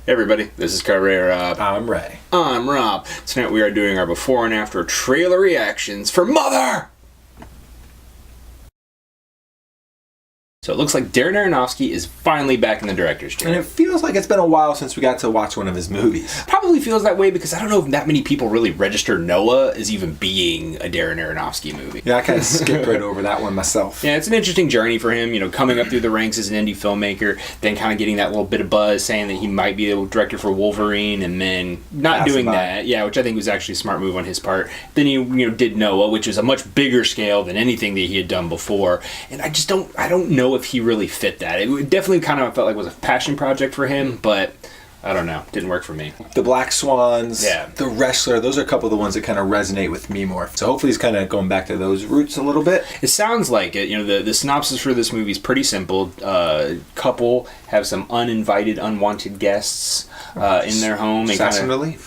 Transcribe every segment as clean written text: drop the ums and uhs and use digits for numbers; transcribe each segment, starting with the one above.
Hey everybody, this is Carrera. I'm Ray. I'm Rob. Tonight we are doing our before and after trailer reactions for Mother! So it looks like Darren Aronofsky is finally back in the director's chair. And it feels like it's been a while since we got to watch one of his movies. Probably feels that way because I don't know if that many people really register Noah as even being a Darren Aronofsky movie. Yeah, I kind of skipped right over that one myself. Yeah, it's an interesting journey for him, you know, coming up through the ranks as an indie filmmaker, then kind of getting that little bit of buzz saying that he might be a director for Wolverine, and then not doing that. Yeah, which I think was actually a smart move on his part. Then he, did Noah, which was a much bigger scale than anything that he had done before. And I don't know if he really fit that. It definitely kind of felt like it was a passion project for him, but I don't know. Didn't work for me. The Black Swans, yeah. The Wrestler, those are a couple of the ones that kind of resonate with me more. So hopefully he's kind of going back to those roots a little bit. It sounds like it. The synopsis for this movie is pretty simple. Couple have some uninvited, unwanted guests in their home. Assassin Relief.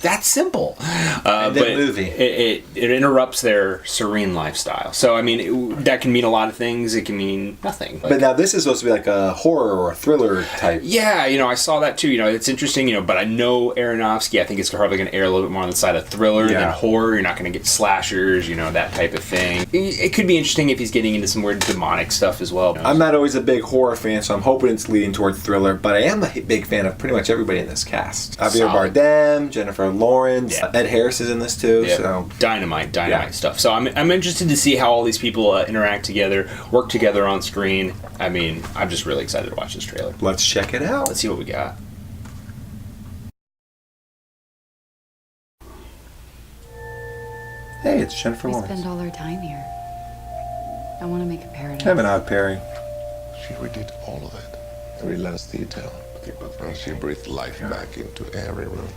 That's simple. But movie. It interrupts their serene lifestyle. So, I mean, that can mean a lot of things. It can mean nothing. But now this is supposed to be like a horror or a thriller type. Yeah, I saw that too. It's interesting, but I know Aronofsky, I think it's probably going to err a little bit more on the side of thriller than horror. You're not going to get slashers, that type of thing. It could be interesting if he's getting into some weird demonic stuff as well. I'm not always a big horror fan, so I'm hoping it's leading toward thriller, but I am a big fan of pretty much everybody in this cast. Javier Bardem, Jennifer Lawrence, Ed Harris is in this too. Yeah. So dynamite stuff. So I'm interested to see how all these people interact together, work together on screen. I mean, I'm just really excited to watch this trailer. Let's check it out. Let's see what we got. Hey, it's Jennifer Lawrence. We spend all our time here. I want to make a paradise. Have an odd pairing. She redid all of it, every last detail. And she breathed life back into every room.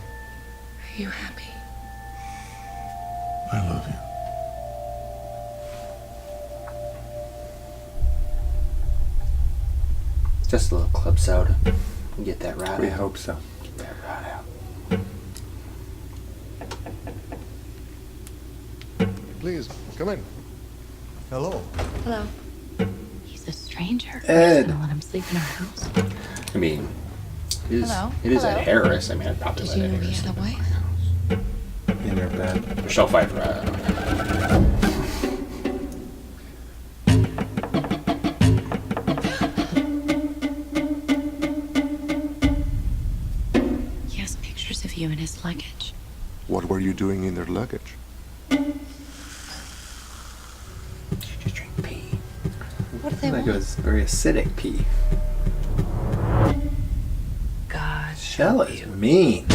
Are you happy? I love you. Just a little club soda. Get that right out. We hope so. Get that right out. Please, come in. Hello. Hello. He's a stranger. Ed. We're just gonna let him sleep in our house. I mean, it is Ed Harris. I mean, I'd probably Did let you Ed know he Harris had a wife? In her bed. Michelle Pfeiffer. He has pictures of you in his luggage. What were you doing in their luggage? Did you drink pee? What do they Like want? it was very acidic pee. God. Shelley's mean.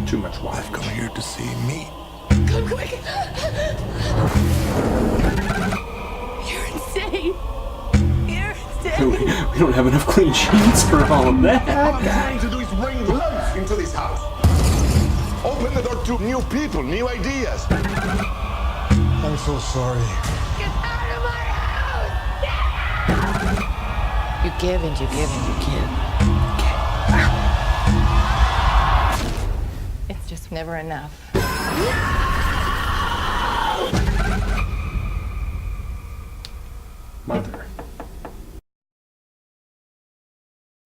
Too much wine. I've come here to see me. Come quick! You're insane! You're insane! We don't have enough clean sheets for all of that. All I'm trying to do is bring life into this house. Open the door to new people, new ideas. I'm so sorry. Get out of my house! You give and you give and you give. It's just never enough. Mother.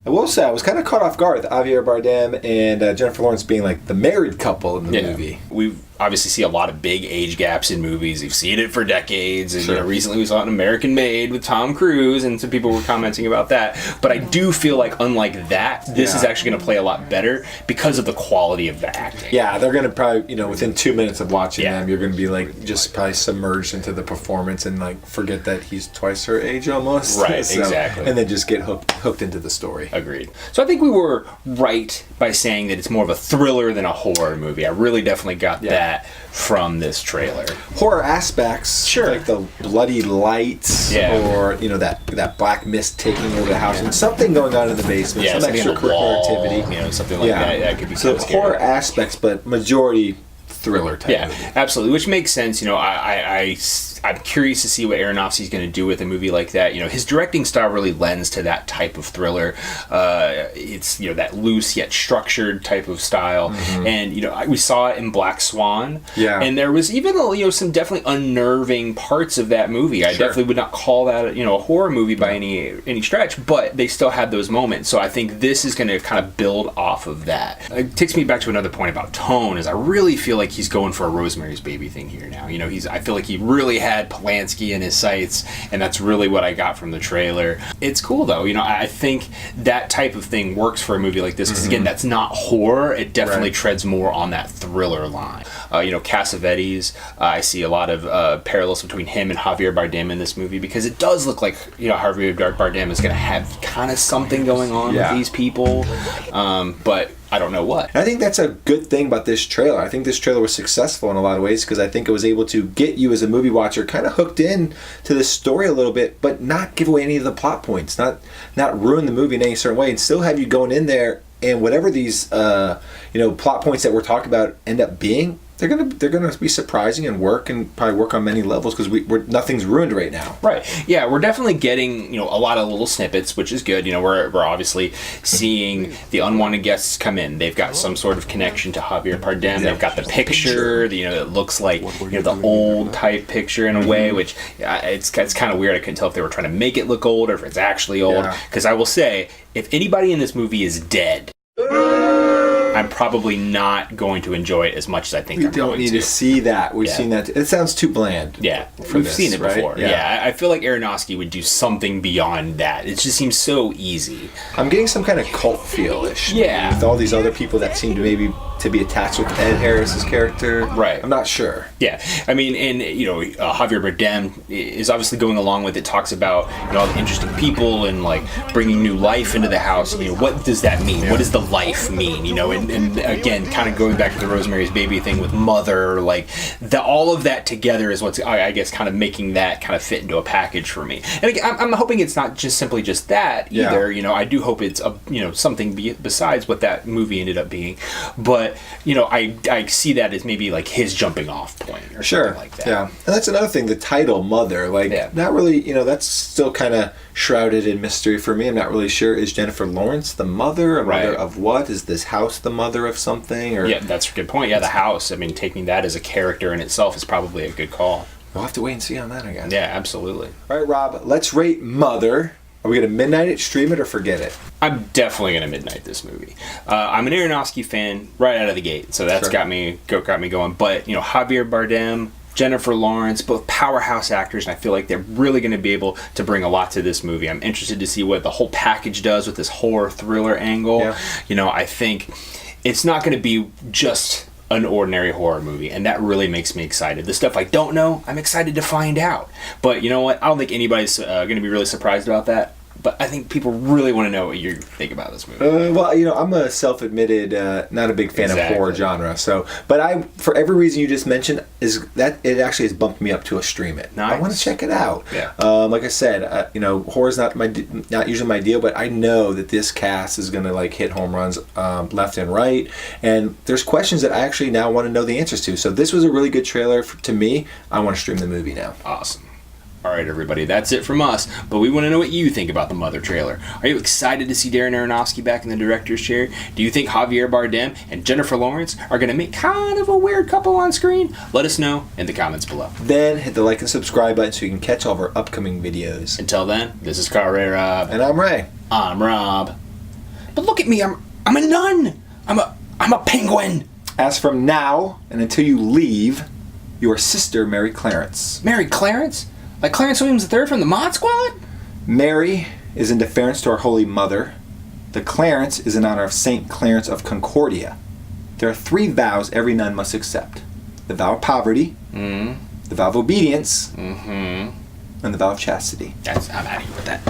I will say I was kind of caught off guard with Javier Bardem and Jennifer Lawrence being like the married couple in the movie. We obviously see a lot of big age gaps in movies. We've seen it for decades, and recently we saw an American Made with Tom Cruise, and some people were commenting about that. But I do feel like, unlike that, this is actually going to play a lot better because of the quality of the acting. Yeah, they're going to probably, within 2 minutes of watching them, you're going to be like just probably submerged into the performance and like forget that he's twice her age almost. Right, exactly. And then just get hooked into the story. Agreed. So I think we were right by saying that it's more of a thriller than a horror movie. I really definitely got that from this trailer. Horror aspects, like the bloody lights, or that black mist taking over the house, and something going on in the basement, some extracurricular activity, something like that. That could be so kind of scary. horror aspects, but majority thriller type movie. Absolutely, which makes sense. I I'm curious to see what Aronofsky's going to do with a movie like that. You know, his directing style really lends to that type of thriller. It's, you know, that loose yet structured type of style. And, you know, we saw it in Black Swan. Yeah. And there was even, you know, some definitely unnerving parts of that movie. I definitely would not call that, you know, a horror movie by any stretch, but they still had those moments. So I think this is going to kind of build off of that. It takes me back to another point about tone, is I really feel like he's going for a Rosemary's Baby thing here now. You know, I feel like he really had Polanski in his sights, and that's really what I got from the trailer. It's cool though. You know, I think that type of thing works for a movie like this, because again, that's not horror. It definitely treads more on that thriller line. You know, Cassavetes, I see a lot of parallels between him and Javier Bardem in this movie, because it does look like, you know, Javier Bardem is going to have kind of something going on with these people, but I don't know what. And I think that's a good thing about this trailer. I think this trailer was successful in a lot of ways, because I think it was able to get you as a movie watcher kind of hooked in to the story a little bit, but not give away any of the plot points, not ruin the movie in any certain way, and still have you going in there, and whatever these you know, plot points that we're talking about end up being, they're gonna be surprising and probably work on many levels, because we're nothing's ruined right now. Right. Yeah, we're definitely getting, you know, a lot of little snippets, which is good. You know, we're obviously seeing the unwanted guests come in. They've got some sort of connection to Javier Bardem. They've got the picture, you know, that looks like, you know, the old type picture in a way, which it's kind of weird. I couldn't tell if they were trying to make it look old or if it's actually old. Because I will say, if anybody in this movie is dead, I'm probably not going to enjoy it as much as I think I'm going to. We don't need to see that. We've seen that. It sounds too bland. Yeah, we've seen it before. Right? Yeah, I feel like Aronofsky would do something beyond that. It just seems so easy. I'm getting some kind of cult feel-ish. Yeah. With all these other people that seem to maybe to be attached with Ed Harris's character. Right. I'm not sure. Yeah. I mean, and, you know, Javier Bardem is obviously going along with it, talks about, you know, all the interesting people and, like, bringing new life into the house. You know, what does that mean? Yeah. What does the life mean? You know, and again, kind of going back to the Rosemary's Baby thing with Mother, like, all of that together is what's, I guess, kind of making that kind of fit into a package for me. And again, I'm hoping it's not just simply just that either. You know, I do hope it's, you know, something besides what that movie ended up being. But, you know, I see that as maybe like his jumping off point or something like that. Yeah. And that's another thing, the title Mother, like, not really, you know, that's still kind of shrouded in mystery for me. I'm not really sure. Is Jennifer Lawrence the mother? A mother of what? Is this house the mother of something? Or yeah, that's a good point. Yeah, the house. I mean, taking that as a character in itself is probably a good call. We'll have to wait and see on that, I guess. Yeah, absolutely. All right, Rob, let's rate Mother. Are we going to midnight it, stream it, or forget it? I'm definitely going to midnight this movie. I'm an Aronofsky fan right out of the gate, so that's got me going. But, you know, Javier Bardem, Jennifer Lawrence, both powerhouse actors, and I feel like they're really going to be able to bring a lot to this movie. I'm interested to see what the whole package does with this horror thriller angle. Yeah. You know, I think it's not going to be just an ordinary horror movie, and that really makes me excited. The stuff I don't know, I'm excited to find out. But you know what? I don't think anybody's going to be really surprised about that. But I think people really want to know what you think about this movie. Well, you know, I'm a self-admitted not a big fan of horror genre. So, but for every reason you just mentioned, is that it actually has bumped me up to a stream it. Nice. I want to check it out. Yeah. Like I said, you know, horror's not usually my deal, but I know that this cast is going to like hit home runs left and right. And there's questions that I actually now want to know the answers to. So this was a really good trailer to me. I want to stream the movie now. Awesome. All right, everybody, that's it from us, but we want to know what you think about the Mother trailer. Are you excited to see Darren Aronofsky back in the director's chair? Do you think Javier Bardem and Jennifer Lawrence are going to make kind of a weird couple on screen? Let us know in the comments below. Then hit the like and subscribe button so you can catch all of our upcoming videos. Until then, this is Carrera. And I'm Ray. I'm Rob. But look at me, I'm a nun. I'm a penguin. As from now and until you leave, your sister, Mary Clarence. Mary Clarence? Like Clarence Williams III from the Mod Squad? Mary is in deference to our Holy Mother. The Clarence is in honor of Saint Clarence of Concordia. There are 3 vows every nun must accept. The vow of poverty, the vow of obedience, and the vow of chastity. I'm out of here with that.